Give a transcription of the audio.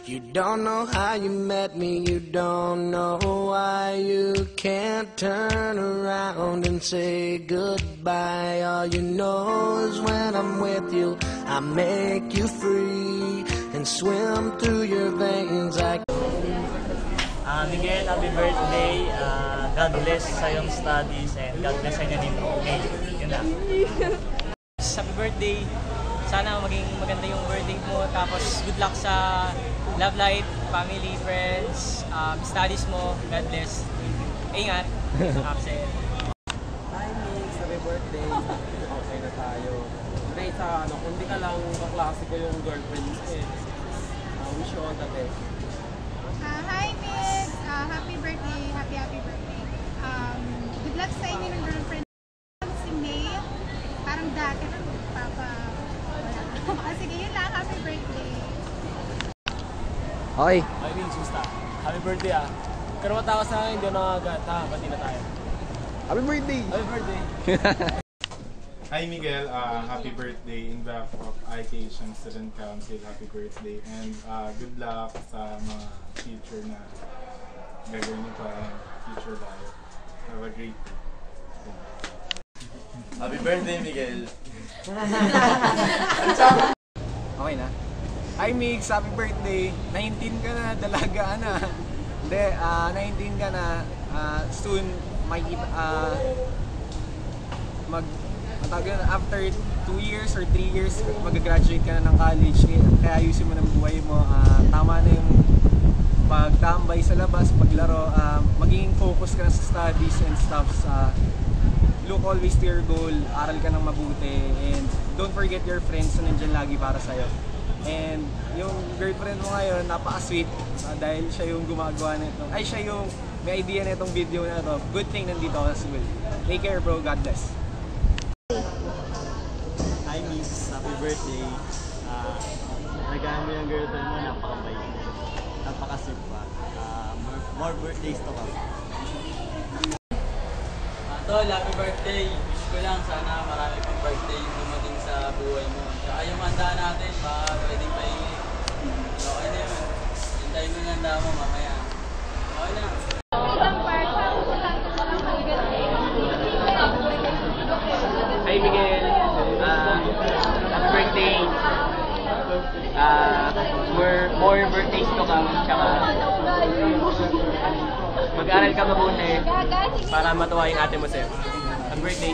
You don't know how you met me, you don't know why you can't turn around and say goodbye. All you know is when I'm with you, I make you free and swim through your veins like Miguel, happy birthday. God bless sa iyong studies and God bless sa inyo dito. Okay, yun na. Happy birthday. Sana maging maganda yung birthday mo. Tapos good luck sa love life, family, friends, studies mo. God bless. Ingat. Absent. Hi Mix, happy birthday. Okay na tayo. Today kung di ka lang kaklase ko yung girlfriend mo wish you all the best. Hi Mix, happy birthday, happy birthday. Good luck sa inyo ng girlfriend. Si May, parang dati na papa. Sige, yun lang, happy birthday. Okay. Hi Vince, gusta. Happy birthday Karawat ako sa akin, hindi na agad. Pati na tayo. Happy birthday! Happy birthday! Hi Miguel, happy birthday in behalf of IK Asian Student Council, happy birthday and good luck sa mga future na gagawin nito and future life. Have a great day. Happy birthday, Miguel! Okay na? Hi Mix, happy birthday! 19 ka na, dalaga na. Hindi, 19 ka na. Soon, after 2 years or 3 years, mag-graduate ka na ng college. Kaya ayusin mo ng buhay mo. Tama na yung pagtambay sa labas, paglaro. Maging focus ka na sa studies and stuff. Look always to your goal, aral ka ng mabuti. And don't forget your friends na nandiyan lagi para sa'yo. And yung girlfriend mo ngayon, napaka-sweet. Dahil siya yung gumagawa nito. Siya yung may idea na itong video na ito. Good thing nandito ako sa school. Take care bro, God bless. Hi Miss, happy birthday. Nagahan mo yung girlfriend mo, napaka-bait mo. Napaka-sweet pa. More birthdays to come. Tol, happy birthday. Wish ko lang sana marami pang birthday yung dumating sa buhay mo. Tsaka yung handa natin, baka pwedeng pahingi. Okay na yun. Hintayin mo yung handa mo mamaya. Okay na. Hi Miguel, happy birthday. More birthdays to come. Tsaka mag-aral ka mabuti para matuwa yung ate mo sa'yo. Happy birthday.